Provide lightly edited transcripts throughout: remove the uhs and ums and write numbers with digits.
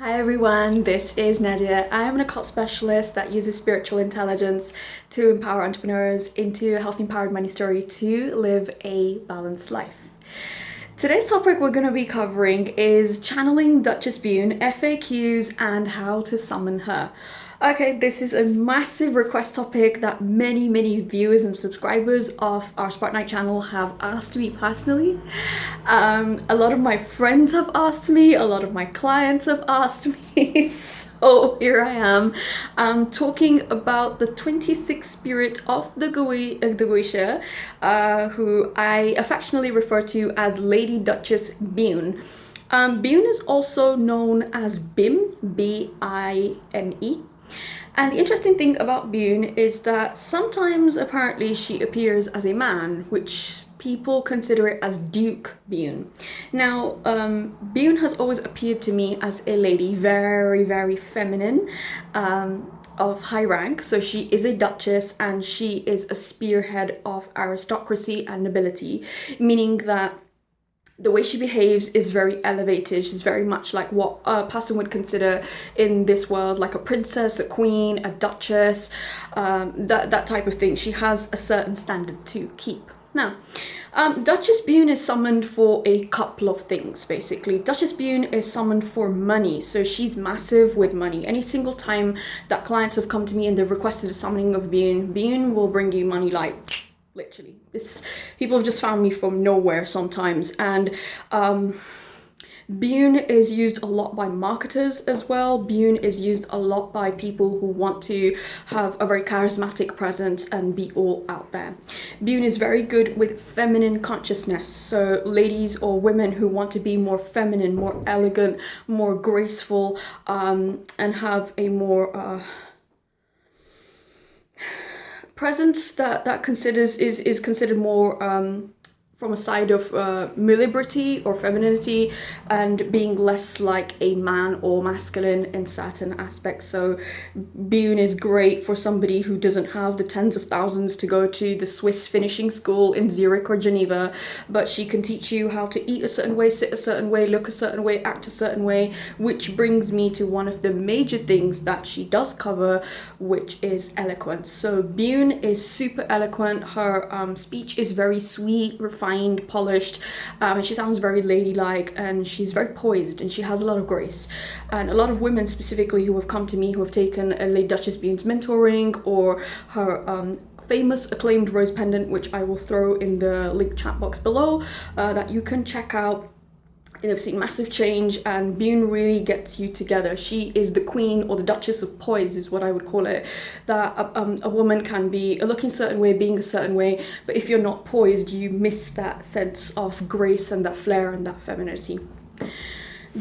Hi everyone, this is Nadia. I am an occult specialist that uses spiritual intelligence to empower entrepreneurs into a healthy, empowered money story to live a balanced life. Today's topic we're going to be covering is channeling Duchess Bune, FAQs, and how to summon her. Okay, this is a massive request topic that many viewers and subscribers of our Spartanite channel have asked me personally. A lot of my friends have asked me, a lot of my clients have asked me, so here I am talking about the 26th spirit of the Goetia, who I affectionately refer to as Lady Duchess Bune. Bune is also known as BIME, B-I-M-E. And the interesting thing about Bune is that sometimes apparently she appears as a man, which people consider it as Duke Bune. Now, Bune has always appeared to me as a lady, very feminine, of high rank. So she is a duchess and she is a spearhead of aristocracy and nobility, meaning that the way she behaves is very elevated. She's very much like what a person would consider in this world like a princess, a queen, a duchess, that type of thing. She has a certain standard to keep. Now, Duchess Bune is summoned for a couple of things, basically. Duchess Bune is summoned for money, so she's massive with money. Any single time that clients have come to me and they've requested a summoning of Bune, Bune will bring you money like literally. People have just found me from nowhere sometimes, and Bune is used a lot by marketers as well. Bune is used a lot by people who want to have a very charismatic presence and be all out there. Bune is very good with feminine consciousness, so ladies or women who want to be more feminine, more elegant, more graceful, and have a more presence that is considered more from a side of milibrity or femininity, and being less like a man or masculine in certain aspects. So Bune is great for somebody who doesn't have the tens of thousands to go to the Swiss finishing school in Zurich or Geneva, but she can teach you how to eat a certain way, sit a certain way, look a certain way, act a certain way, which brings me to one of the major things that she does cover, which is eloquence. So Bune is super eloquent. Her speech is very sweet, refined, polished, and she sounds very ladylike, and she's very poised, and she has a lot of grace. And a lot of women specifically who have come to me who have taken Lady Duchess Bune's mentoring, or her famous acclaimed rose pendant, which I will throw in the link chat box below, that you can check out. I've seen massive change, and Bune really gets you together. She is the queen, or the duchess of poise is what I would call it. That a woman can be looking a certain way, being a certain way, but if you're not poised, you miss that sense of grace and that flair and that femininity.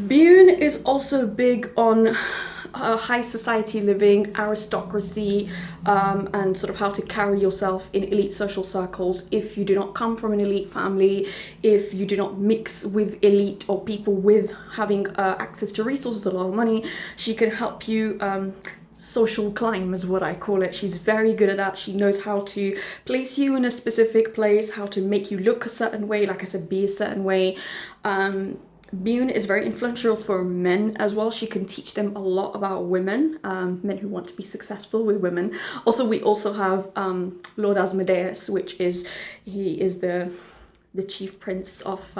Bune is also big on high society living, aristocracy, and sort of how to carry yourself in elite social circles if you do not come from an elite family, if you do not mix with elite or people with having access to resources, a lot of money. She can help you social climb is what I call it. She's very good at that. She knows how to place you in a specific place, how to make you look a certain way, like I said, be a certain way. Bune is very influential for men as well. She can teach them a lot about women, men who want to be successful with women. Also, we also have Lord Asmodeus, which is, he is the chief prince of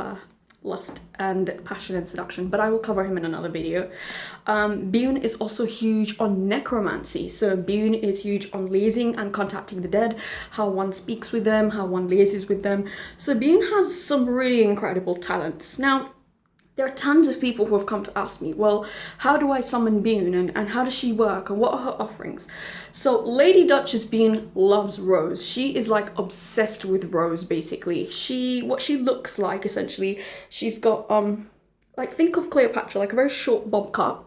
lust and passion and seduction, but I will cover him in another video. Bune is also huge on necromancy. So Bune is huge on liaising and contacting the dead, how one speaks with them, how one liaises with them. So Bune has some really incredible talents. Now, there are tons of people who have come to ask me, well, how do I summon Bune, and how does she work, and what are her offerings? So Lady Duchess Bune loves Rose. She is like obsessed with Rose, basically. What she looks like, essentially, she's got like, think of Cleopatra, like a very short bob cut.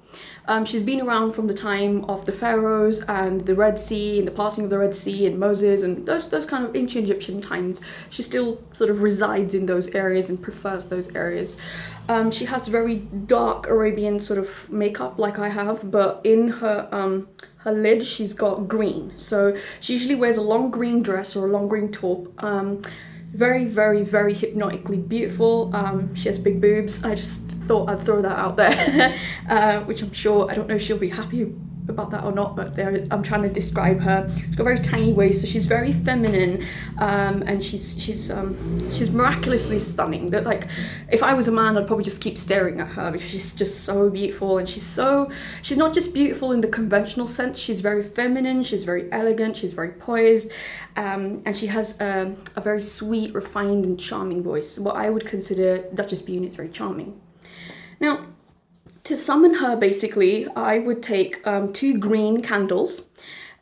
She's been around from the time of the pharaohs and the Red Sea and the parting of the Red Sea and Moses and those kind of ancient Egyptian times. She still sort of resides in those areas and prefers those areas. She has very dark Arabian sort of makeup like I have, but in her lid she's got green. So she usually wears a long green dress or a long green taupe. Very hypnotically beautiful. She has big boobs. I just thought I'd throw that out there, which I'm sure, I don't know if she'll be happy about that or not, but there, I'm trying to describe her. She's got a very tiny waist, so she's very feminine, and she's miraculously stunning. That, like, if I was a man, I'd probably just keep staring at her because she's just so beautiful, and she's not just beautiful in the conventional sense. She's very feminine, she's very elegant, she's very poised, and she has a very sweet, refined, and charming voice. What I would consider Duchess Bune is very charming. Now, to summon her, basically, I would take 2 green candles,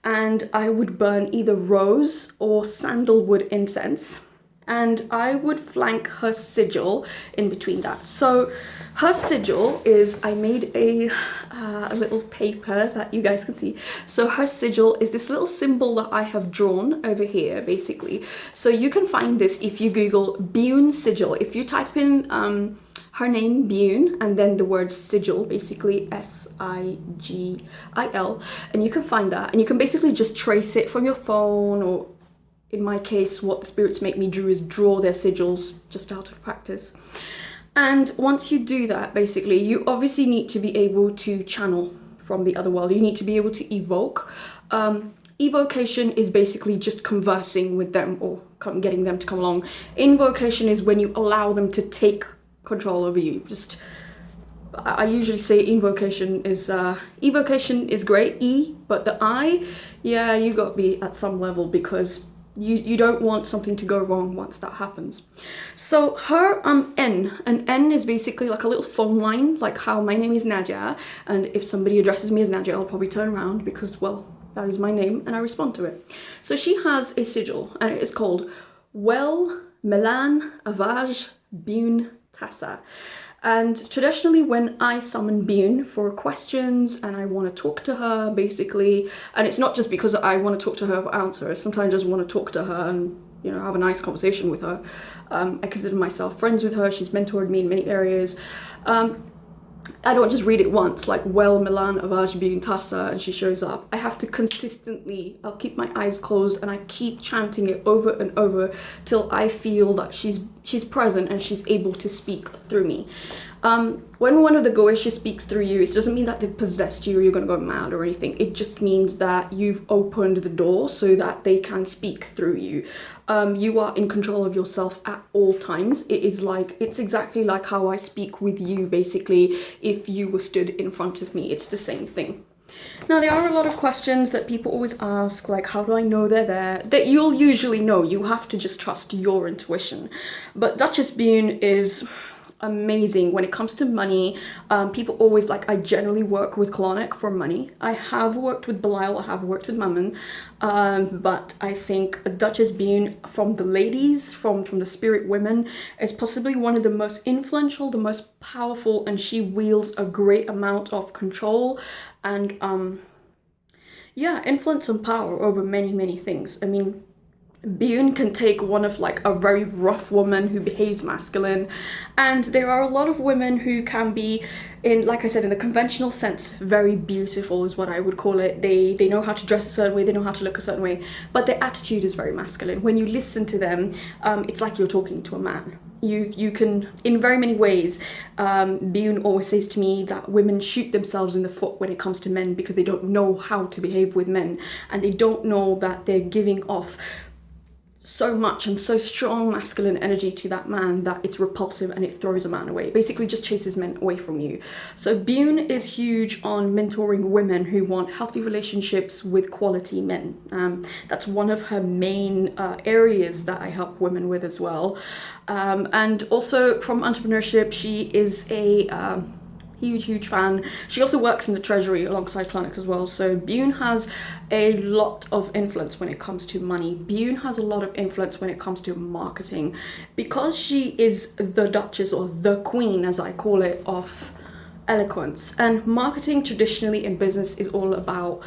and I would burn either rose or sandalwood incense, and I would flank her sigil in between that. So her sigil is, I made a little paper that you guys can see. So her sigil is this little symbol that I have drawn over here, basically. So you can find this if you Google Bune sigil. If you type in her name, Bune, and then the word sigil, basically S-I-G-I-L, and you can find that, and you can basically just trace it from your phone, or in my case, what the spirits make me do is draw their sigils just out of practice. And once you do that, basically, you obviously need to be able to channel from the other world. You need to be able to evoke. Evocation is basically just conversing with them or getting them to come along. Invocation is when you allow them to take control over you. I usually say evocation is great, but the I, yeah, you got to be at some level, because you don't want something to go wrong once that happens. So her N, an N is basically like a little phone line, like how my name is Nadia, and if somebody addresses me as Nadia, I'll probably turn around because, well, that is my name and I respond to it. So she has a sigil, and it is called Well Melan Avaj Bune Tassa. And traditionally, when I summon Bune for questions and I want to talk to her, basically, and it's not just because I want to talk to her for answers, sometimes I just want to talk to her and, you know, have a nice conversation with her. I consider myself friends with her. She's mentored me in many areas. I don't just read it once, like Well Milan Avaj Bune Tassa, and she shows up. I have to consistently, I'll keep my eyes closed and I keep chanting it over and over till I feel that she's present and she's able to speak through me. When one of the Goetia speaks through you, it doesn't mean that they've possessed you or you're going to go mad or anything. It just means that you've opened the door so that they can speak through you. You are in control of yourself at all times. It's exactly like how I speak with you, basically, if you were stood in front of me. It's the same thing. Now, there are a lot of questions that people always ask, like, how do I know they're there? That you'll usually know. You have to just trust your intuition. But Duchess Bune is amazing when it comes to money. People always like, I generally work with Clarnik for money. I have worked with Belial, I have worked with Mammon, but I think Duchess Bune, from the ladies, from the spirit women, is possibly one of the most influential, the most powerful, and she wields a great amount of control and influence and power over many things. I mean, Bune can take one of like a very rough woman who behaves masculine, and there are a lot of women who can be, in, like I said, in the conventional sense, very beautiful is what I would call it. They know how to dress a certain way, they know how to look a certain way, but their attitude is very masculine. When you listen to them, it's like you're talking to a man. You can, in very many ways, Bune always says to me that women shoot themselves in the foot when it comes to men because they don't know how to behave with men, and they don't know that they're giving off so much and so strong masculine energy to that man that it's repulsive and it throws a man away. It basically just chases men away from you. So Bune is huge on mentoring women who want healthy relationships with quality men. That's one of her main areas that I help women with as well. And also from entrepreneurship, she is a huge fan. She also works in the treasury alongside Clarnik as well. So Bune has a lot of influence when it comes to money. Bune has a lot of influence when it comes to marketing, because she is the Duchess, or the Queen as I call it, of eloquence. And marketing traditionally in business is all about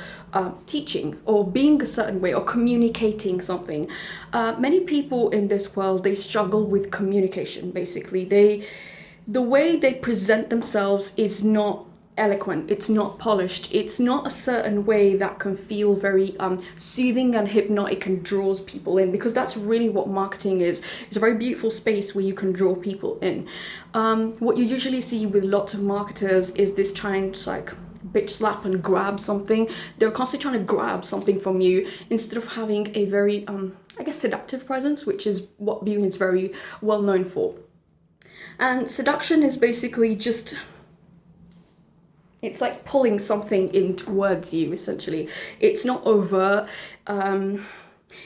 teaching or being a certain way or communicating something. Many people in this world, they struggle with communication. Basically, the way they present themselves is not eloquent, it's not polished, it's not a certain way that can feel very soothing and hypnotic and draws people in, because that's really what marketing is. It's a very beautiful space where you can draw people in. What you usually see with lots of marketers is this trying to like bitch slap and grab something. They're constantly trying to grab something from you instead of having a very I guess seductive presence, which is what Bune is very well known for. And seduction is basically just, it's like pulling something in towards you, essentially. It's not overt.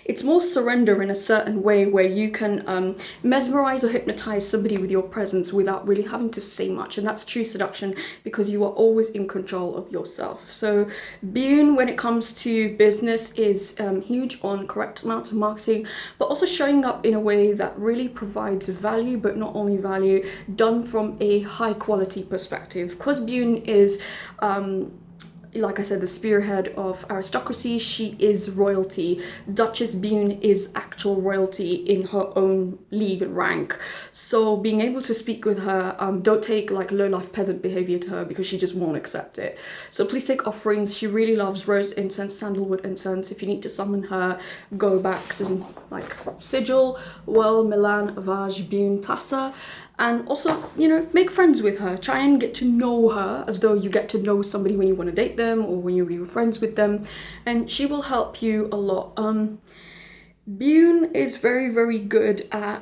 It's more surrender in a certain way where you can mesmerize or hypnotize somebody with your presence without really having to say much. And that's true seduction because you are always in control of yourself. So Bune, when it comes to business, is huge on correct amounts of marketing, but also showing up in a way that really provides value, but not only value, done from a high quality perspective. Because Bune is like I said, the spearhead of aristocracy, she is royalty. Duchess Bune is actual royalty in her own league and rank. So being able to speak with her, don't take like low-life peasant behavior to her because she just won't accept it. So please take offerings. She really loves rose incense, sandalwood incense. If you need to summon her, go back to like Sigil, Well, Milan, Avage, Bune, Tassa. And also, you know, make friends with her. Try and get to know her as though you get to know somebody when you want to date them or when you're friends with them. And she will help you a lot. Bune is very, very good at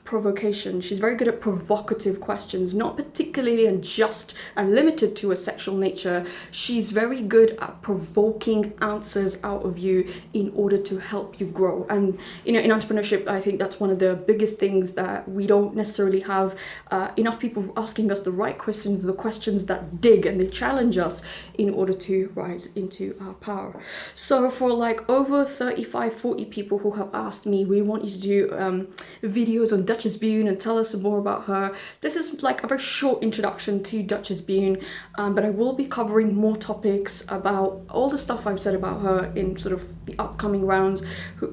provocation. She's very good at provocative questions, not particularly and just and limited to a sexual nature. She's very good at provoking answers out of you in order to help you grow. And you know, in entrepreneurship, I think that's one of the biggest things that we don't necessarily have enough people asking us the right questions, the questions that dig and they challenge us in order to rise into our power. So for like over 35-40 people who have asked me, we want you to do videos on Duchess Bune and tell us more about her. This is like a very short introduction to Duchess Bune, but I will be covering more topics about all the stuff I've said about her in sort of the upcoming rounds.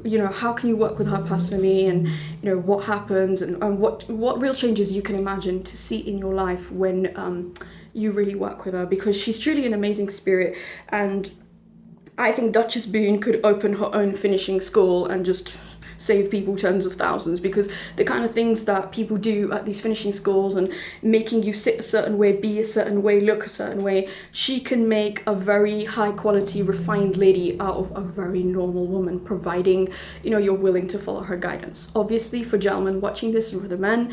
You know, how can you work with her personally, and you know what happens, and what real changes you can imagine to see in your life when you really work with her, because she's truly an amazing spirit. And I think Duchess Bune could open her own finishing school and just save people tens of thousands, because the kind of things that people do at these finishing schools and making you sit a certain way, be a certain way, look a certain way, she can make a very high quality refined lady out of a very normal woman, providing you know you're willing to follow her guidance. Obviously for gentlemen watching this and for the men,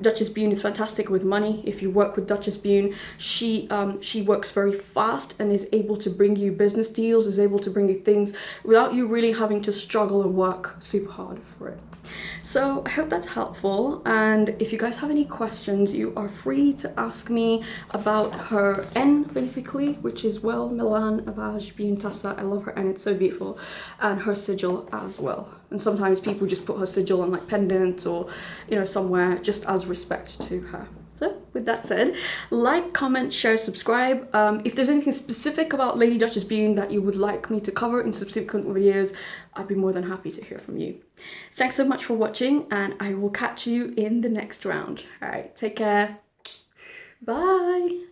Duchess Bune is fantastic with money. If you work with Duchess Bune, she works very fast and is able to bring you business deals, is able to bring you things without you really having to struggle and work super hard for it. So I hope that's helpful, and if you guys have any questions, you are free to ask me about her N, basically, which is Well, Milan, Avage, Bune, Tassa. I love her N, it's so beautiful, and her sigil as well. And sometimes people just put her sigil on like pendants or you know somewhere just as respect to her. So with that said, like, comment, share, subscribe. If there's anything specific about Lady Duchess Bune that you would like me to cover in subsequent videos, I'd be more than happy to hear from you. Thanks so much for watching, and I will catch you in the next round. All right, take care. Bye.